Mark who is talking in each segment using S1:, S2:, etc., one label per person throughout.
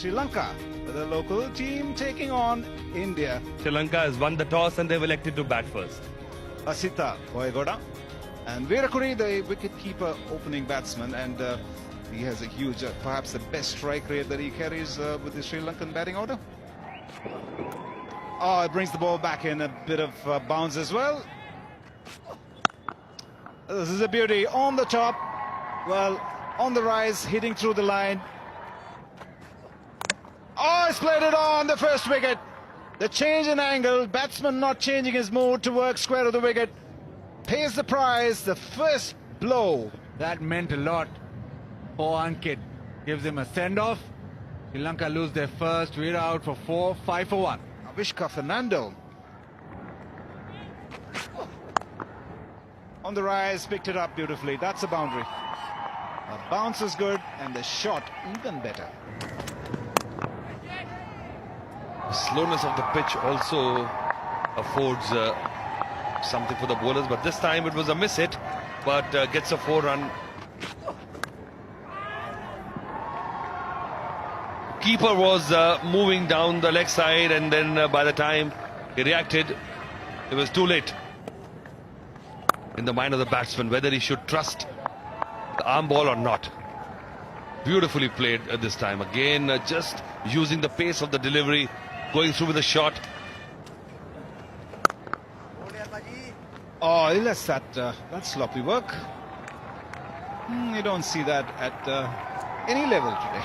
S1: Sri Lanka, the local team taking on India.
S2: Sri Lanka has won the toss and they've elected to bat first.
S1: Asita Boyagoda and Virakuri, the wicket-keeper opening batsman, and he has a huge, perhaps the best strike rate that he carries with the Sri Lankan batting order. Oh, it brings the ball back in, a bit of bounce as well. This is a beauty on the top, well, on the rise, hitting through the line. Oh, it's played it on the first wicket. The change in angle, batsman not changing his mood to work square of the wicket. Pays the prize, the first blow.
S3: That meant a lot for Ankit. Gives him a send-off. Sri Lanka lose their first. We're out for 4, 5 for 1.
S1: Avishka Fernando. On the rise, picked it up beautifully. That's a boundary. A bounce is good and the shot even better.
S2: The slowness of the pitch also affords something for the bowlers, but this time it was a miss hit, but gets a 4-run. Keeper was moving down the leg side, and then by the time he reacted, it was too late. In the mind of the batsman, whether he should trust the arm ball or not. Beautifully played this time. Again, just using the pace of the delivery, going through with a shot.
S1: Oh, that's that's sloppy work. You don't see that at any level today.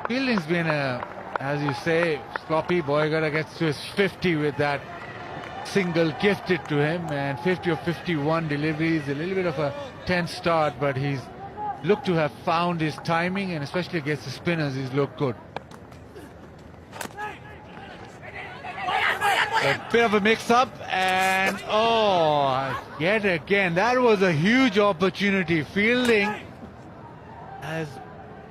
S3: Fielding's been, as you say, sloppy. Boyagoda gets to his 50 with that single gifted to him, and 50 or 51 deliveries. A little bit of a tense start, but he's looked to have found his timing, and especially against the spinners, he's looked good. A bit of a mix-up, and yet again, that was a huge opportunity. Fielding has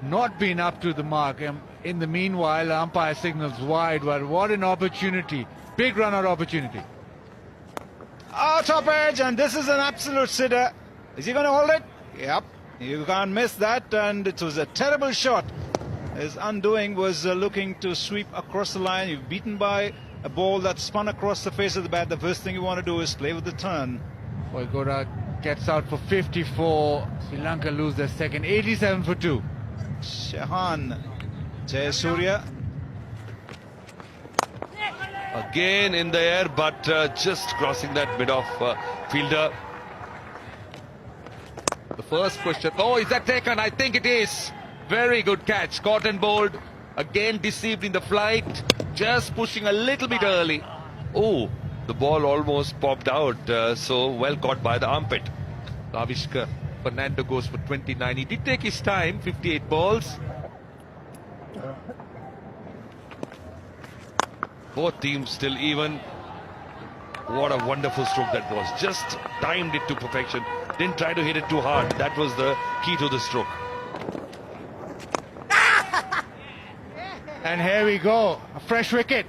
S3: not been up to the mark. In the meanwhile, umpire signals wide, but what an opportunity. Big run-out opportunity.
S1: Oh, top edge, and this is an absolute sitter. Is he going to hold it? Yep, you can't miss that, and it was a terrible shot. His undoing was looking to sweep across the line. You're beaten by a ball that spun across the face of the bat. The first thing you want to do is play with the turn.
S3: Boyagoda gets out for 54. Sri Lanka lose their second, 87 for 2.
S1: Shahan Jayasuriya.
S2: Again in the air, but just crossing that mid-off fielder.
S4: The first question. Oh, is that taken? I think it is. Very good catch. Caught and bowled. Again deceived in the flight. Just pushing a little bit early.
S2: Oh, the ball almost popped out. So well caught by the armpit.
S4: Avishka Fernando goes for 29. He did take his time. 58 balls.
S2: Both teams still even. What a wonderful stroke that was. Just timed it to perfection. Didn't try to hit it too hard. That was the key to the stroke.
S3: And here we go. A fresh wicket.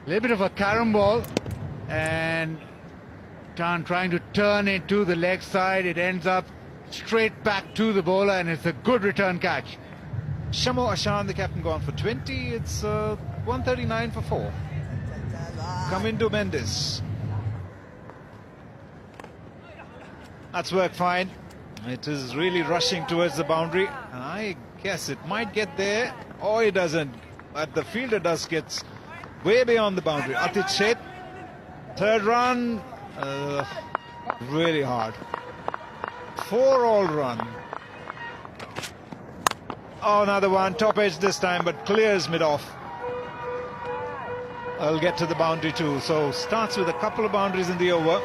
S3: A little bit of a carom ball. And trying to turn it to the leg side. It ends up straight back to the bowler, and it's a good return catch.
S1: Shamo Ashan, the captain, gone for 20. It's 139 for 4. Kamindu Mendes. That's worked fine. It is really rushing towards the boundary. I guess it might get there, or it doesn't. But the fielder gets way beyond the boundary. Atit Sheth, third run, really hard. 4 all run. Oh, another one, top edge this time, but clears mid-off. I'll get to the boundary too. So starts with a couple of boundaries in the over.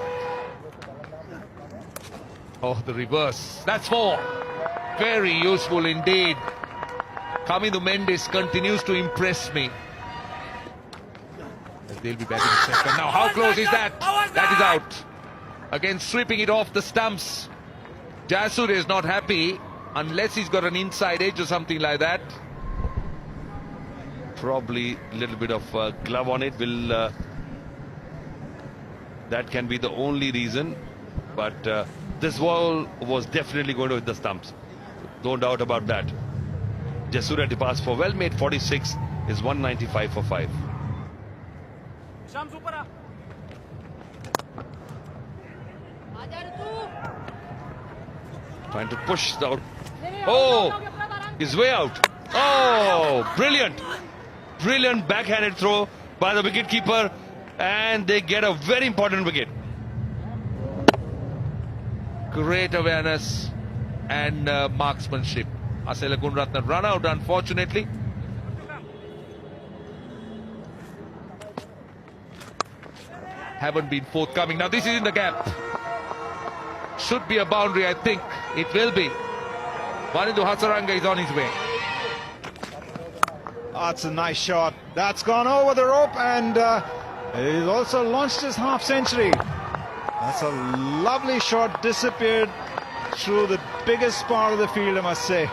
S4: Oh, the reverse. That's 4. Very useful indeed. Kamindu Mendes continues to impress me. They'll be batting second. Now, how close is that? That is out. Again, sweeping it off the stumps. Jayasuriya is not happy unless he's got an inside edge or something like that.
S2: Probably a little bit of glove on it. That can be the only reason. But this ball was definitely going to hit the stumps. No doubt about that. Jasuria departs for well made 46, is 195 for 5. Trying to push out. Oh, he's way out. Oh, brilliant. Brilliant backhanded throw by the wicketkeeper, and they get a very important wicket.
S4: Great awareness and marksmanship. Asela Gunratna run out, unfortunately. Haven't been forthcoming. Now this is in the gap. Should be a boundary, I think. It will be. Wanindu Hasaranga is on his way.
S1: That's a nice shot. That's gone over the rope, and he's also launched his half century. That's a lovely shot, disappeared through the biggest part of the field, I must say.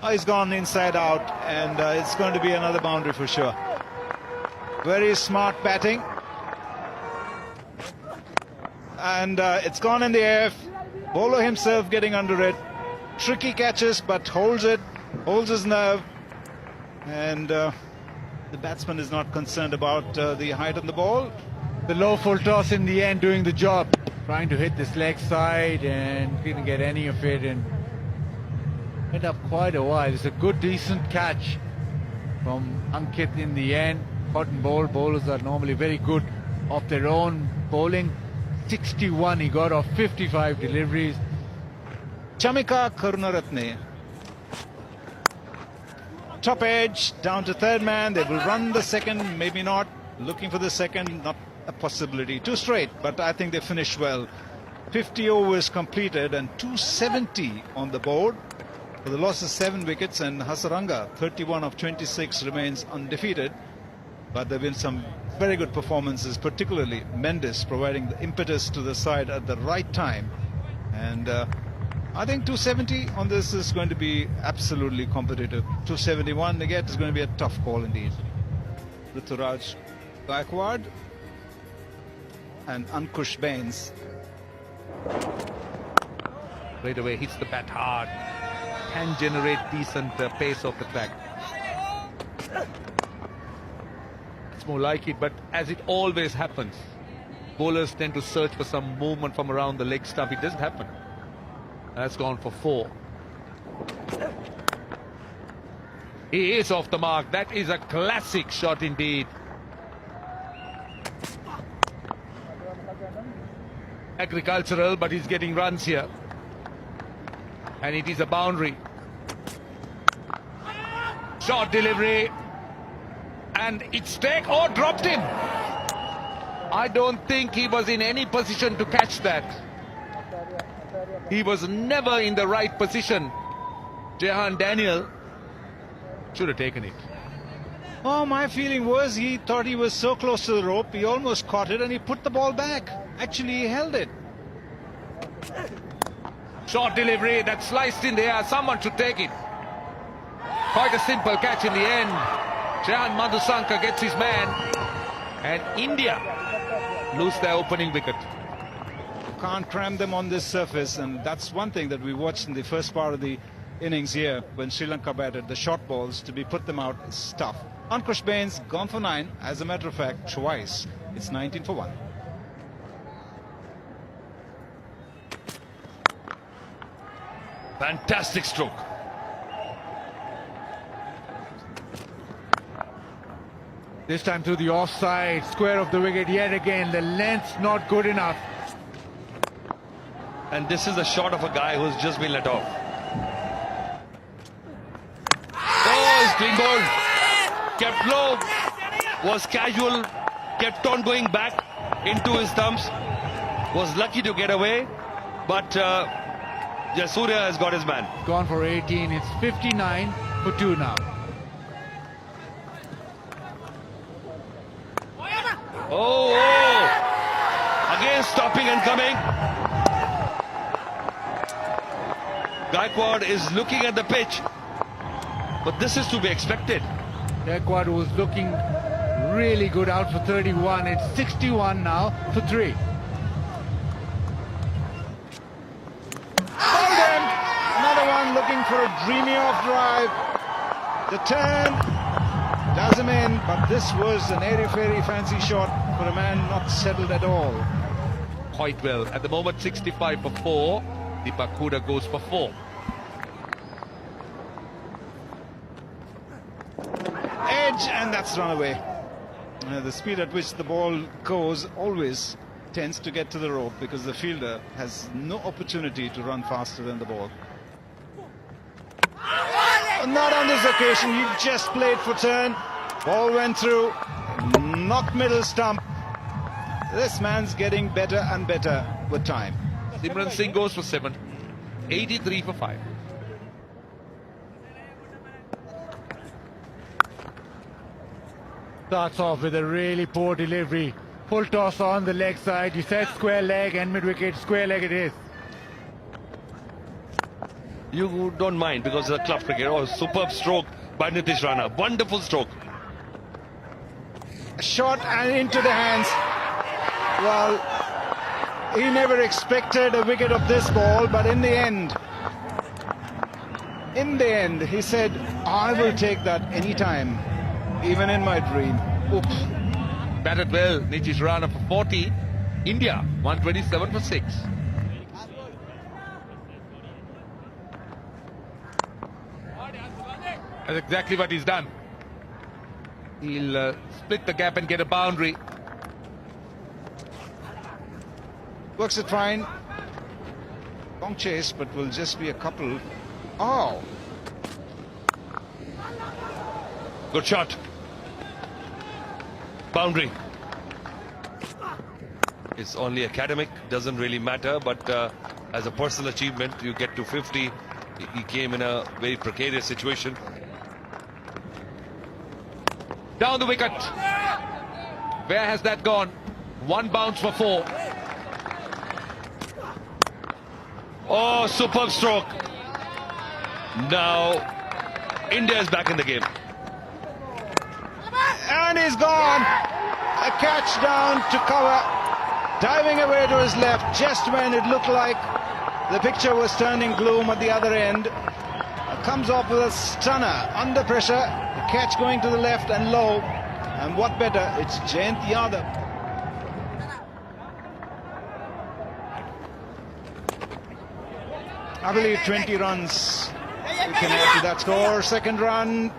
S1: Oh, he's gone inside out, and it's going to be another boundary for sure. Very smart batting. And it's gone in the air. Bowler himself getting under it. Tricky catches, but holds it, holds his nerve. And the batsman is not concerned about the height of the ball.
S3: The low full toss in the end doing the job. Trying to hit this leg side and didn't get any of it, and went up quite a while. It's a good, decent catch from Ankit in the end. Cotton ball bowlers are normally very good off their own bowling. 61 he got off 55 deliveries.
S1: Chamika Karunaratne. Top edge, down to third man. They will run the second, maybe not. Looking for the second, not a possibility. Too straight, but I think they finished well. 50 overs completed and 270 on the board. For the loss of 7 wickets, and Hasaranga, 31 of 26, remains undefeated. But there have been some very good performances, particularly Mendes providing the impetus to the side at the right time. And I think 270 on this is going to be absolutely competitive. 271 again is going to be a tough call indeed. Ruturaj Gaikwad and Ankush Bains.
S4: Right away hits the bat hard. Can generate decent pace off the track. It's more like it, but as it always happens, bowlers tend to search for some movement from around the leg stump. It doesn't happen. That's gone for 4. He is off the mark. That is a classic shot indeed. Agricultural, but he's getting runs here. And it is a boundary. Short delivery. And it's take. Oh, dropped him. I don't think he was in any position to catch that. He was never in the right position. Jehan Daniel should have taken it.
S1: Oh, my feeling was he thought he was so close to the rope, he almost caught it and he put the ball back. Actually, he held it.
S4: Short delivery that sliced in the air. Someone should take it. Quite a simple catch in the end. Jehan Madhusanka gets his man. And India lose their opening wicket.
S1: Can't cram them on this surface, and that's one thing that we watched in the first part of the innings here when Sri Lanka batted. The short balls, to be put them out is tough. Ankush Bains gone for 9, as a matter of fact, twice. It's 19 for 1.
S2: Fantastic stroke.
S3: This time through the offside, square of the wicket yet again. The length's not good enough.
S2: And this is a shot of a guy who's just been let off. Oh, he's clean bowled. Kept low, was casual, kept on going back into his stumps. Was lucky to get away, but Jasuria has got his man.
S3: Gone for 18. It's 59 for 2 now.
S2: Oh, again stopping and coming. Gaikwad is looking at the pitch, but this is to be expected.
S3: Gaikwad was looking really good, out for 31. It's 61 now for 3.
S1: Another one looking looking for a dreamy off drive. The turn does him in, but this was an airy-fairy fancy shot for a man not settled at all.
S4: Quite well. At the moment, 65 for 4. Deepak Hooda goes for 4.
S1: Edge, and that's run away. The speed at which the ball goes always tends to get to the rope because the fielder has no opportunity to run faster than the ball. Not on this occasion, he just played for turn. Ball went through, knocked middle stump. This man's getting better and better with time.
S4: Simran Singh goes for 7. 83 for 5.
S3: Starts off with a really poor delivery. Full toss on the leg side. You said square leg and mid-wicket, square leg it is.
S2: You don't mind because it's a club cricket. Oh, superb stroke by Nitish Rana. Wonderful stroke.
S1: A shot and into the hands. Well, he never expected a wicket of this ball, but in the end, he said, I will take that anytime, even in my dream. Oops.
S4: Batted well. Nitish Rana for 40. India 127 for 6. That's exactly what he's done. He'll split the gap and get a boundary.
S1: Works it fine. Long chase, but will just be a couple. Oh.
S2: Good shot. Boundary. It's only academic, doesn't really matter, but as a personal achievement, you get to 50. He came in a very precarious situation.
S4: Down the wicket. Where has that gone? One bounce for 4.
S2: Oh, superb stroke. Now, India is back in the game.
S1: And he's gone. A catch down to cover. Diving away to his left just when it looked like the picture was turning gloom at the other end. Comes off with a stunner under pressure. The catch going to the left and low. And what better? It's Jayant Yadav. I believe 20 runs we can add to that score. Second run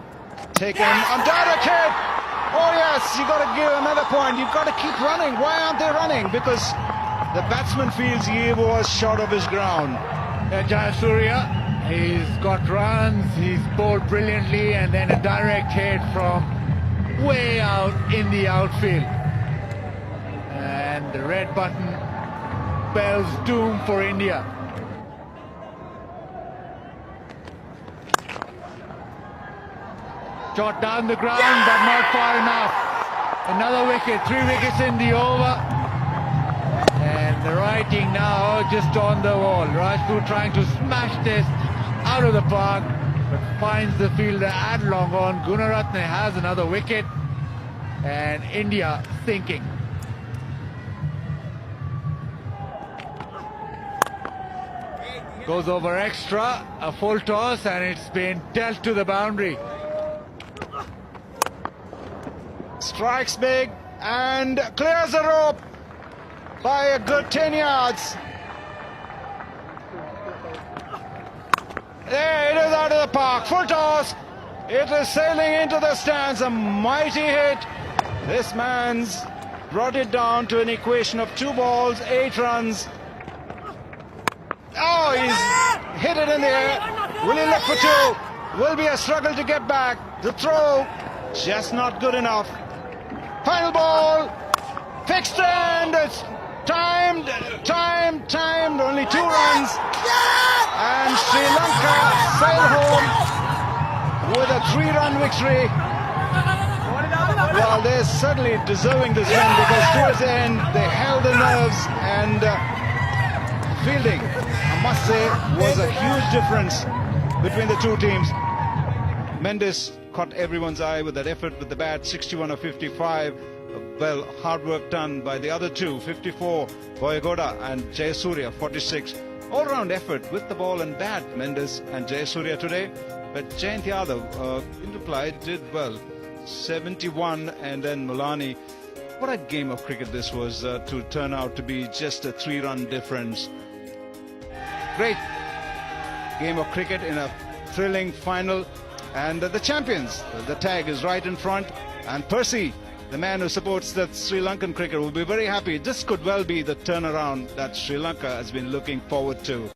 S1: taken on direct hit. Oh yes, you got to give another point. You've got to keep running. Why aren't they running? Because the batsman feels he was short of his ground.
S3: Jayasuriya, he's got runs, he's bowled brilliantly, and then a direct hit from way out in the outfield. And the red button spells doom for India. Shot down the ground, but not far enough. Another wicket, 3 wickets in the over. And the writing now just on the wall. Rajput trying to smash this out of the park, but finds the fielder at long on. Gunaratne has another wicket, and India sinking. Goes over extra, a full toss, and it's been dealt to the boundary.
S1: Strikes big and clears the rope by a good 10 yards. There it is out of the park. Full toss. It is sailing into the stands. A mighty hit. This man's brought it down to an equation of 2 balls, 8 runs. Oh, he's hit it in the air. Will he look for 2? Will be a struggle to get back. The throw, just not good enough. Final ball, fixed and it's timed, only 2 runs. And Sri Lanka sail home with a 3-run victory. Well, they're certainly deserving this win because towards the end they held the nerves and fielding, I must say, was a huge difference between the 2 teams. Mendes caught everyone's eye with that effort with the bat, 61 of 55. Well, hard work done by the other 2, 54, Boyagoda and Jayasuriya, 46. all-round effort with the ball and bat, Mendes and Jayasuriya today. But Jayant Yadav, in reply, did well. 71, and then Mulani. What a game of cricket this was to turn out to be just a 3-run difference. Great game of cricket in a thrilling final. And the champions, the tag is right in front. And Percy, the man who supports that Sri Lankan cricket, will be very happy. This could well be the turnaround that Sri Lanka has been looking forward to.